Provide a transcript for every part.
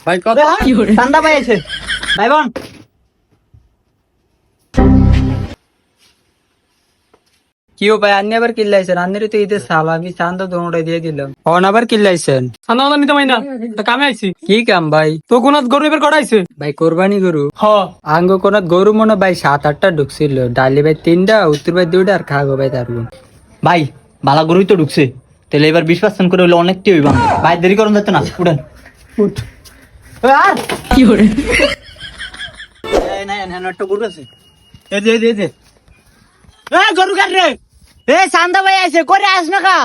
ভাই কত চান্দা পাইছে ভাই বোন কি ভাই আপনি আবার কিল্লাইছেন আপনি তো ঈদের সাল আমি চান্দা দোনোটাই দিয়ে দিলাম অন আবার কিল্লাইছেন চান্দা মান্দা নিতে পাই না তা কামে আইছি কি কাম ভাই তো কোনাত গরু এবার কটাইছে ভাই কোরবানি গরু হ আঙ্গ কোন গরু মনে ভাই 7-8টা ঢুকছিল ডালি ভাই 3টা উত্তর ভাই 2টা আর খাগো ভাই তারপর ভাই বালা গরুই তো ঢুকছে তাহলে এবার 20% করে হলে অনেকটি হইবা ভাই দেরি করুন যাচ্ছে না উঠেন কি করে একটা গরু আছে এই যে গরু কাট রে এ চান্দা ভাই আছে করে আস না কা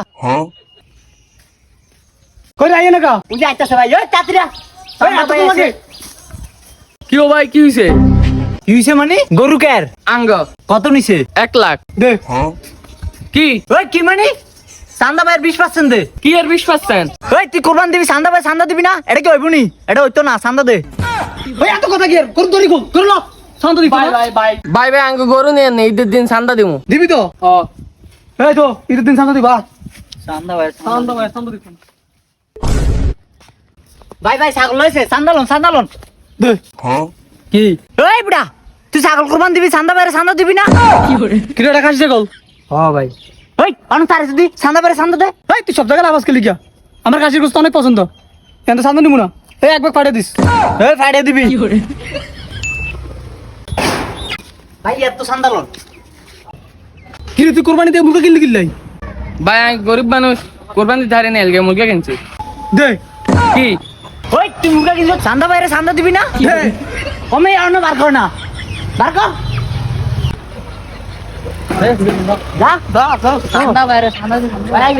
কই আইয়ে না কা ওই যে আইতাছে ভাই ওই তাড়াতাড়ি এত তোমাকে কি ও ভাই কি হইছে কি হইছে মানে গরু কার আঙ্গ কত নিছে 1 লাখ দে কি ওই কি মানে চান্দা ভাইয়ের 20% দে কি এর 20% ওই তুই কোরবান দিবি চান্দা ভাই চান্দা দিবি না এটা কি হইব নি এটা হইতো না চান্দা দে ওই এত কথা কি আর গরু ধরি গো করো না চান্দা দিবি ভাই আঙ্গ গরু নিয়ে নে ঈদের দিন চান্দা দিমু দিবি তো এই তো ঈদের দিন চান্দা দিবা চান্দা ভাই চান্দা দিবি ভাই ভাই ছাগল লইছে চান্দা লন দে কি ওই বুড়া তুই ছাগল কোরবান দিবি চান্দা ভাইয়ের চান্দা দিবি না কি রে খাসি গল হ ভাই ওই অন তারে যদি চান্দা ভাইয়ের চান্দা দে ভাই তুই সব জায়গায় আওয়াজ কে লিখা আমার খাসির গোস্ত অনেক পছন্দ কিন্তু চান্দা নিমু না এই এক ব্যাগ পাঠিয়ে দিস ওই ফাইডে দিবি ভাই এত চান্দা লন কি রে তুই কোরবানি দিয়ে মুরগি কিনলাই ভাই আমি গরিব মানুষ কোরবানি ধারে নেই এলগে মুরগি কিনছি দে কি ওই তুই মুরগা কিনছো চান্দা ভাইয়ের চান্দা দিবি না দে কমে আর বার কর না বার কর যা চান্দা ভাই চান্দা ভাই